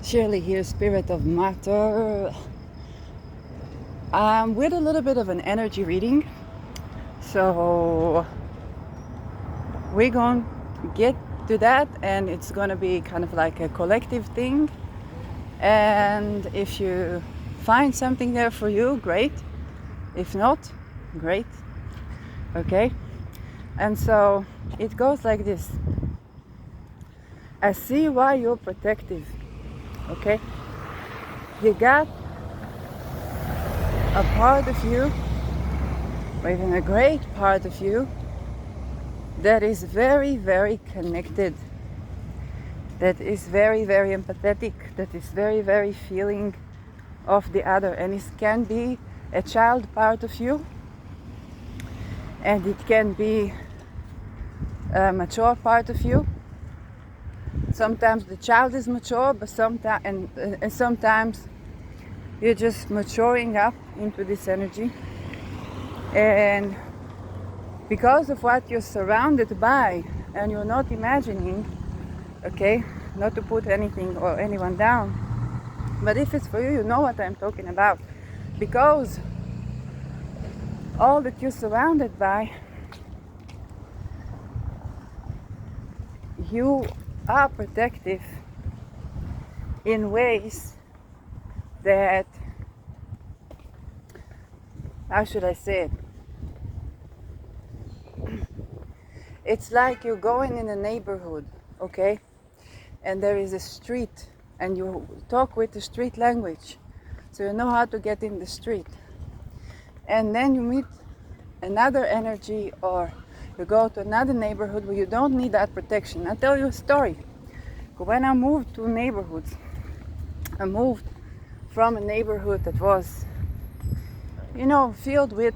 Shirley here, Spirit of Matter. With a little bit of an energy reading. So we're going to get to that, and it's going to be kind of like a collective thing. And if you find something there for you, great. If not, great. Okay? And so it goes like this. I see why you're protective. Okay? You got a part of you, or even a great part of you, that is very, very connected, that is very, very empathetic, that is very, very feeling of the other. And it can be a child part of you, and it can be a mature part of you. Sometimes the child is mature, but sometimes you're just maturing up into this energy. And because of what you're surrounded by, and you're not imagining, okay, not to put anything or anyone down, but if it's for you, you know what I'm talking about. Because all that you're surrounded by, you are protective in ways that, how should I say it? It's like you're going in a neighborhood, okay? And there is a street, and you talk with the street language, so you know how to get in the street. And then you meet another energy, or you go to another neighborhood where you don't need that protection. I'll tell you a story. When I moved to neighborhoods, I moved from a neighborhood that was, filled with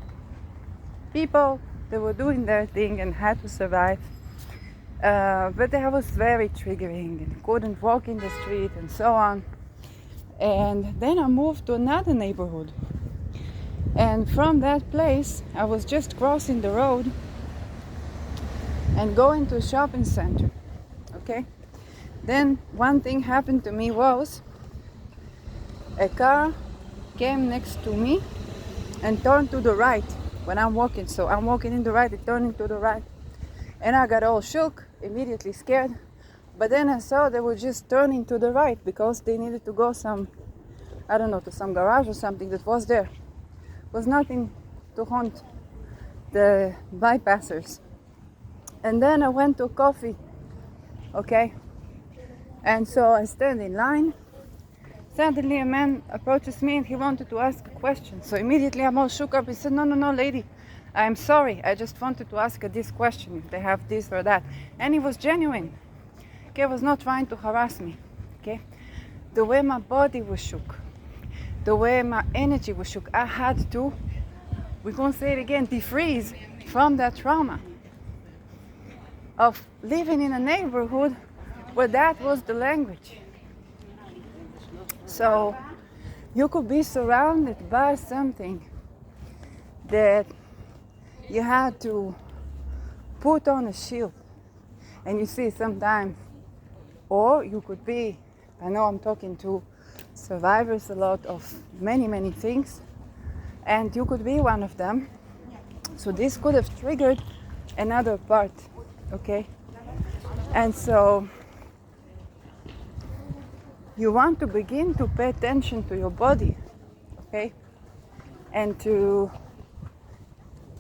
people that were doing their thing and had to survive. But that was very triggering, and couldn't walk in the street and so on. And then I moved to another neighborhood. And from that place, I was just crossing the road and going to a shopping center, okay? Then one thing happened to me was a car came next to me and turned to the right when I'm walking. So I'm walking in the right, it turned to the right. And I got all shook, immediately scared. But then I saw they were just turning to the right because they needed to go to some garage or something that was there. It was nothing to haunt the bypassers. And then I went to coffee, okay? And so I stand in line. Suddenly a man approaches me and he wanted to ask a question. So immediately I'm all shook up. He said, no, lady, I'm sorry. I just wanted to ask this question, if they have this or that. And he was genuine. Okay, he was not trying to harass me. Okay, the way my body was shook, the way my energy was shook, I had to, we're going to say it again, defreeze from that trauma of living in a neighborhood where that was the language. So you could be surrounded by something that you had to put on a shield. And you see sometimes, or you could be, I know I'm talking to survivors a lot of many, many things, and you could be one of them. So this could have triggered another part, okay? And so you want to begin to pay attention to your body, okay? And to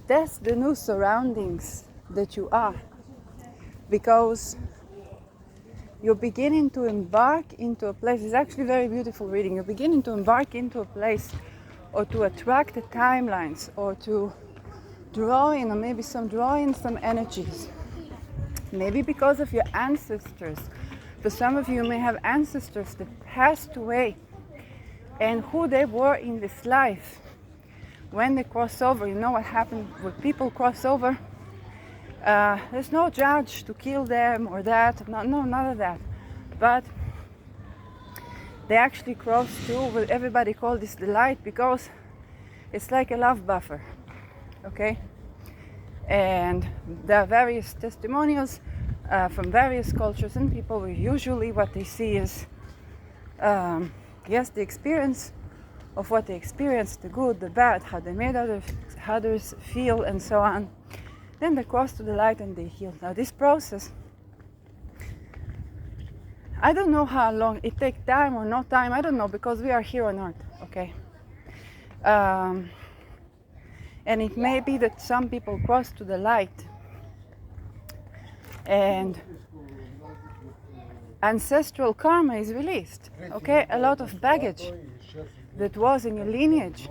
test the new surroundings that you are. Because you're beginning to embark into a place, it's actually very beautiful reading, you're beginning to embark into a place, or to attract the timelines, or to draw in, or maybe draw in some energies. Maybe because of your ancestors. For some of you may have ancestors that passed away, and who they were in this life. When they cross over, you know what happened when people cross over? There's no judge to kill them or that, no, none of that. But they actually cross through what everybody calls this the light, because it's like a love buffer, okay? And there are various testimonials from various cultures and people. Usually what they see is yes, the experience of what they experienced, the good, the bad, how they made others feel, and so on. Then they cross to the light and they heal. Now this process, I don't know how long it takes, time or no time, I don't know, because we are here on earth, okay? And it may be that some people cross to the light and ancestral karma is released, okay? A lot of baggage that was in your lineage,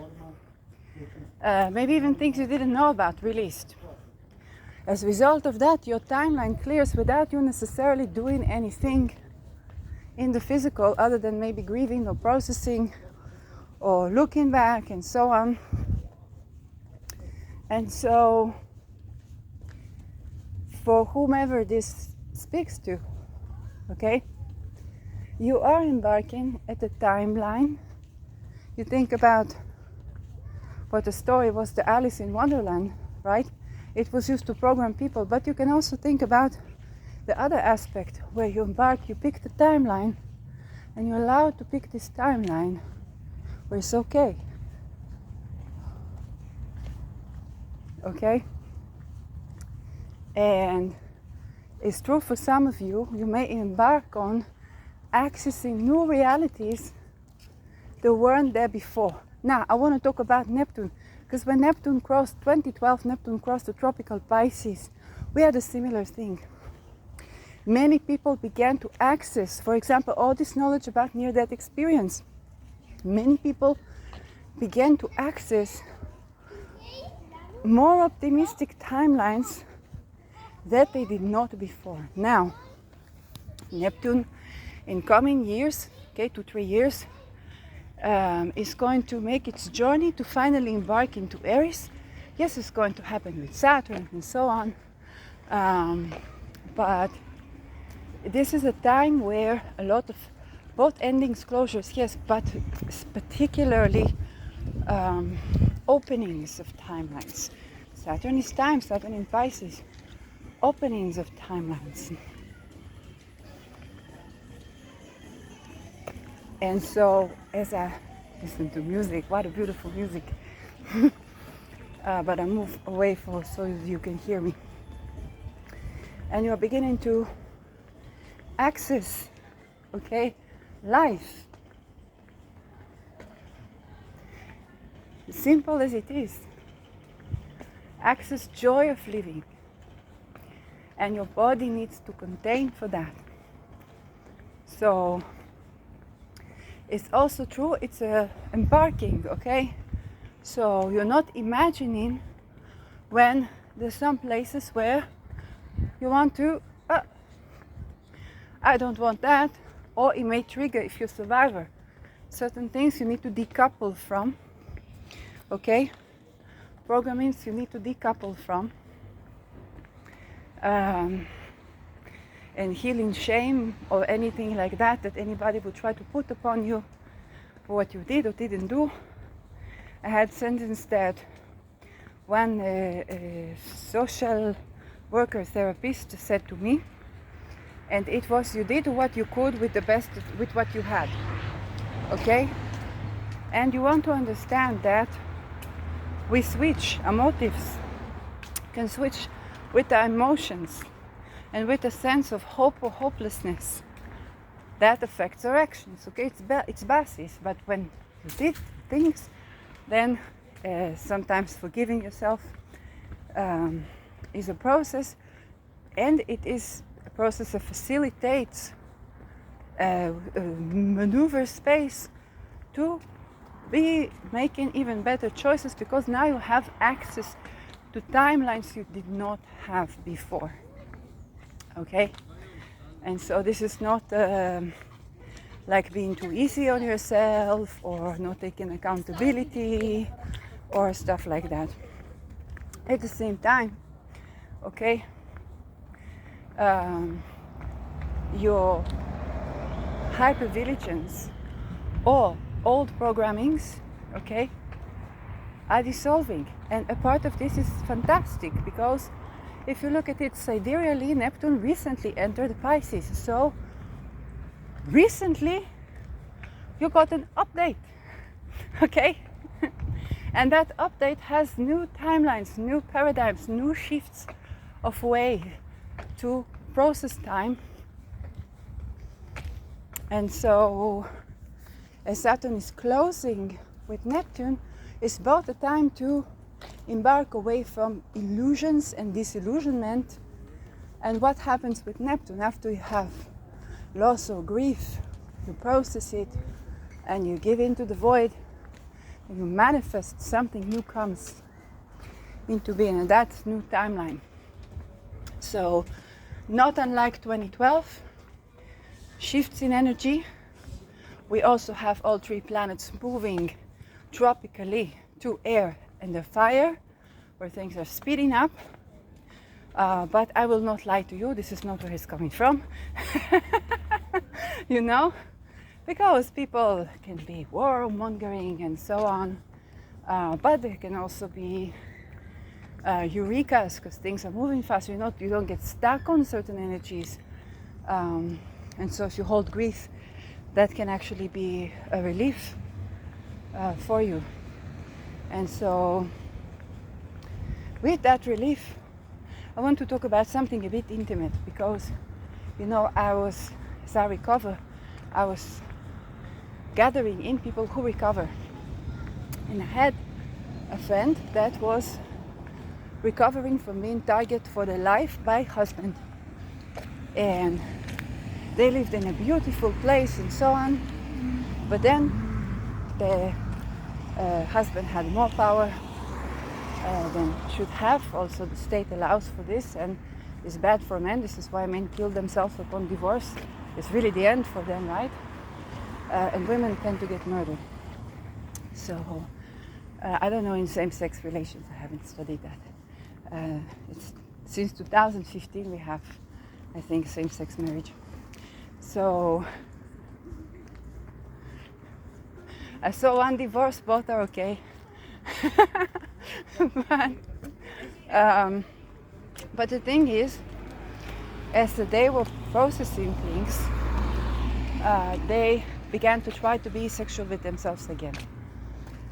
maybe even things you didn't know about, released. As a result of that, your timeline clears without you necessarily doing anything in the physical other than maybe grieving or processing or looking back and so on. And so, for whomever this speaks to, okay, you are embarking at a timeline. You think about what the story was, the Alice in Wonderland, right? It was used to program people, but you can also think about the other aspect where you embark, you pick the timeline, and you're allowed to pick this timeline where it's okay. Okay? And it's true for some of you, you may embark on accessing new realities that weren't there before. Now, I want to talk about Neptune, because when Neptune crossed, 2012, Neptune crossed the tropical Pisces, we had a similar thing. Many people began to access, for example, all this knowledge about near-death experience. Many people began to access more optimistic timelines that they did not before. Now, Neptune in coming years, okay, 2 3 years, is going to make its journey to finally embark into Aries. Yes, it's going to happen with Saturn and so on, but this is a time where a lot of both endings, closures, yes, but particularly openings of timelines. Saturn is time, Saturn in Pisces, openings of timelines. And so, as I listen to music, what a beautiful music. But I move away so you can hear me. And you're beginning to access, okay, life. Simple as it is. Access joy of living. And your body needs to contain for that. So, it's also true, it's embarking, okay? So you're not imagining when there's some places where you want to, I don't want that, or it may trigger, if you're a survivor, certain things you need to decouple from, okay? Programmings you need to decouple from. And healing shame or anything like that anybody would try to put upon you for what you did or didn't do. I had sentence that one social worker therapist said to me, and it was, you did what you could with the best, with what you had, okay? And you want to understand that we switch, our motives can switch with the emotions and with a sense of hope or hopelessness. That affects our actions, okay? It's basis, but when you did things, then sometimes forgiving yourself is a process, and it is a process that facilitates maneuver space to be making even better choices, because now you have access to timelines you did not have before. Okay, and so this is not like being too easy on yourself or not taking accountability or stuff like that. At the same time, okay, your hypervigilance or old programmings, okay, are dissolving, and a part of this is fantastic, because if you look at it sidereally, Neptune recently entered Pisces. So recently you got an update, okay? And that update has new timelines, new paradigms, new shifts of way to process time. And so as Saturn is closing with Neptune, it's both a time to embark away from illusions and disillusionment. And what happens with Neptune after you have loss or grief, you process it and you give into the void and you manifest, something new comes into being, and that's new timeline. So not unlike 2012, shifts in energy. We also have all three planets moving tropically to air and the fire, where things are speeding up. But I will not lie to you, this is not where it's coming from. You know, because people can be warmongering and so on, but there can also be eurekas, because things are moving fast. You don't get stuck on certain energies, and so if you hold grief, that can actually be a relief for you. And so with that relief, I want to talk about something a bit intimate, because as I recover, I was gathering in people who recover, and I had a friend that was recovering from being targeted for their life by husband, and they lived in a beautiful place and so on, but then the husband had more power than should have. Also the state allows for this, and it's bad for men. This is why men kill themselves upon divorce. It's really the end for them, right? And women tend to get murdered. So I don't know in same-sex relations, I haven't studied that. It's since 2015 we have, I think, same-sex marriage. So I saw one divorce, both are okay. But the thing is, as they were processing things, they began to try to be sexual with themselves again.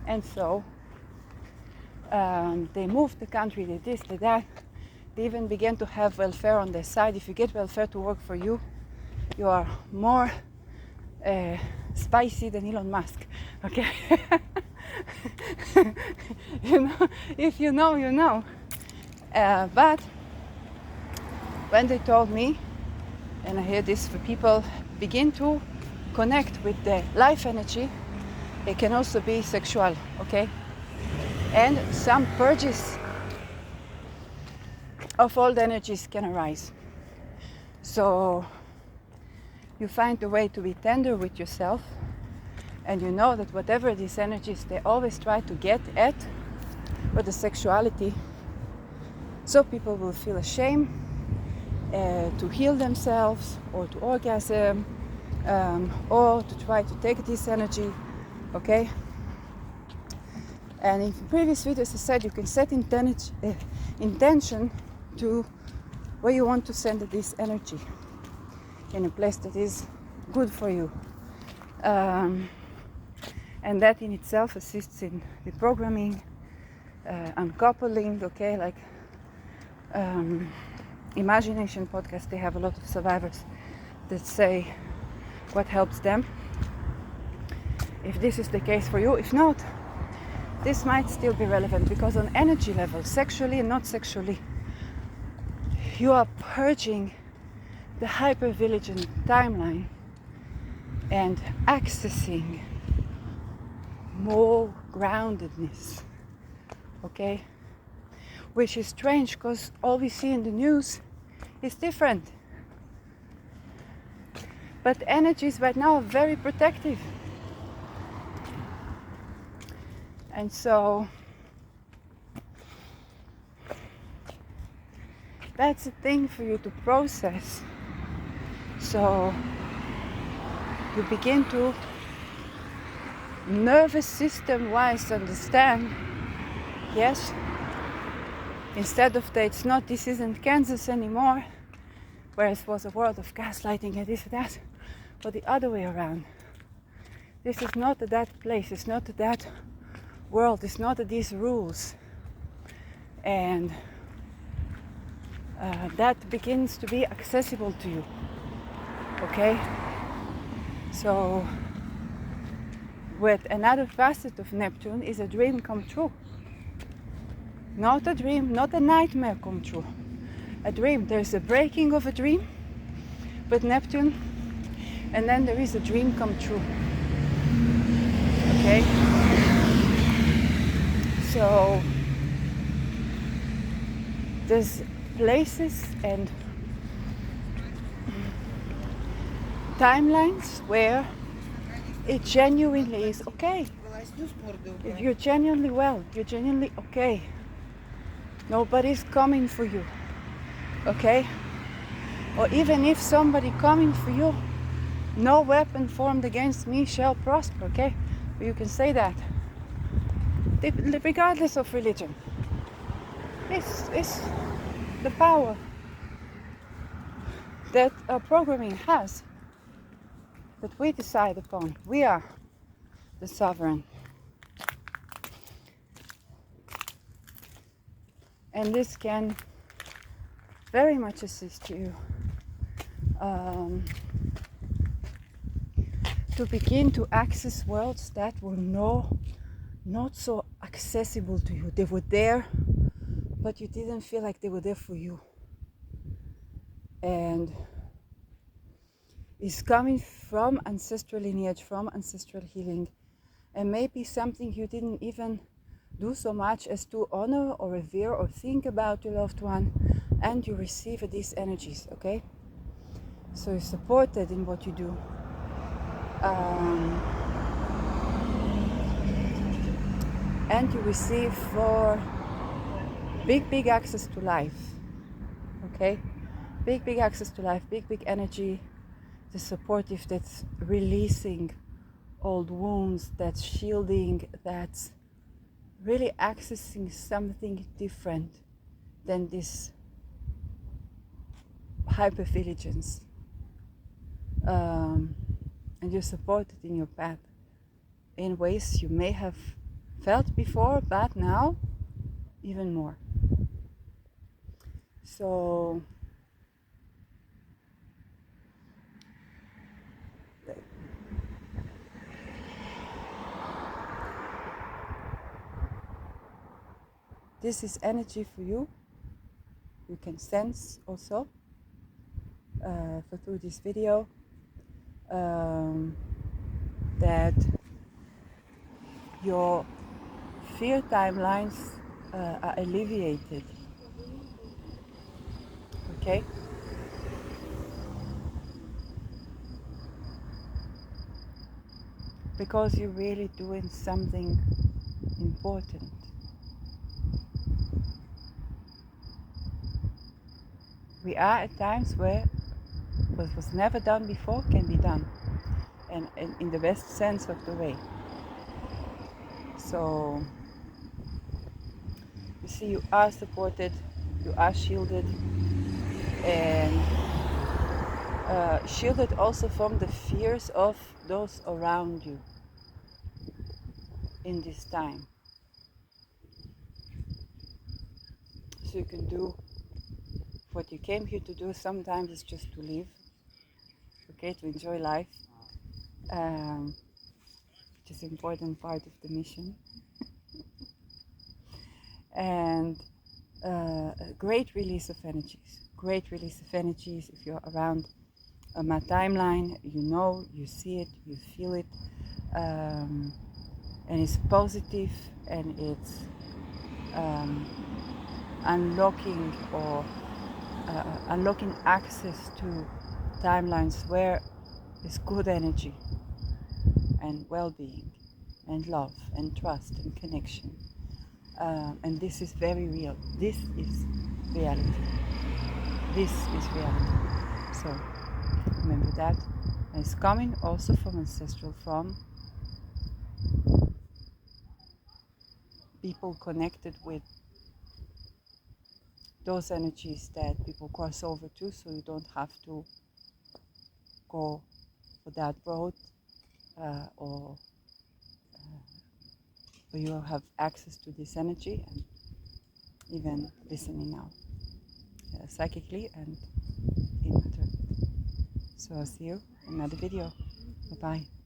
And so they moved the country, they this, they that. They even began to have welfare on their side. If you get welfare to work for you, you are more spicy than Elon Musk, okay? If you know, you know. But when they told me, and I hear this for people, begin to connect with the life energy, it can also be sexual, okay? And some purges of old energies can arise. So you find a way to be tender with yourself, and you know that whatever these energies, they always try to get at, or the sexuality, so people will feel ashamed to heal themselves, or to orgasm, or to try to take this energy, okay? And in previous videos I said you can set intention to where you want to send this energy, in a place that is good for you. And that in itself assists in reprogramming, uncoupling, okay? Like Imagination podcast, they have a lot of survivors that say what helps them. If this is the case for you, if not, this might still be relevant, because on energy level, sexually and not sexually, you are purging the hyper-vigilant timeline and accessing more groundedness, okay? Which is strange, because all we see in the news is different. But energies right now are very protective. And so that's a thing for you to process. So you begin to nervous system wise understand, yes, instead of that, this isn't Kansas anymore, whereas it was a world of gaslighting and this and that, but the other way around. This is not that place, it's not that world, it's not these rules. And that begins to be accessible to you. Okay? So, with another facet of Neptune is a dream come true. Not a dream, not a nightmare come true. A dream. There's a breaking of a dream with Neptune, and then there is a dream come true. Okay? So there's places and timelines where it genuinely is okay. If you're genuinely well, you're genuinely okay. Nobody's coming for you. Okay? Or even if somebody coming for you, no weapon formed against me shall prosper, okay? You can say that. Regardless of religion. It's the power that our programming has, that we decide upon. We are the sovereign. And this can very much assist you to begin to access worlds that were not so accessible to you. They were there, but you didn't feel like they were there for you. And it's coming from ancestral lineage, from ancestral healing, and maybe something you didn't even do so much as to honor or revere or think about your loved one, and you receive these energies, okay? So you're supported in what you do. And you receive for big access to life, okay? Big access to life, big energy, the supportive, that's releasing old wounds, that's shielding, that's really accessing something different than this hypervigilance. And you're supported in your path in ways you may have felt before, but now even more. So this is energy for you. You can sense also through this video that your fear timelines are alleviated. Okay? Because you're really doing something important. We are at times where what was never done before can be done, and in the best sense of the way. So you see, you are supported, you are shielded, and shielded also from the fears of those around you in this time. So you can do what you came here to do. Sometimes it's just to live, okay, to enjoy life, which is an important part of the mission. And a great release of energies. If you're around my timeline, you know, you see it, you feel it, and it's positive, and it's unlocking access to timelines where there's good energy and well-being and love and trust and connection. And this is very real. This is reality. So remember that. And it's coming also from ancestral, from people connected with those energies that people cross over to, so you don't have to go for that road. or you have access to this energy and even listening now psychically and in matter. So I'll see you in another video. Bye bye.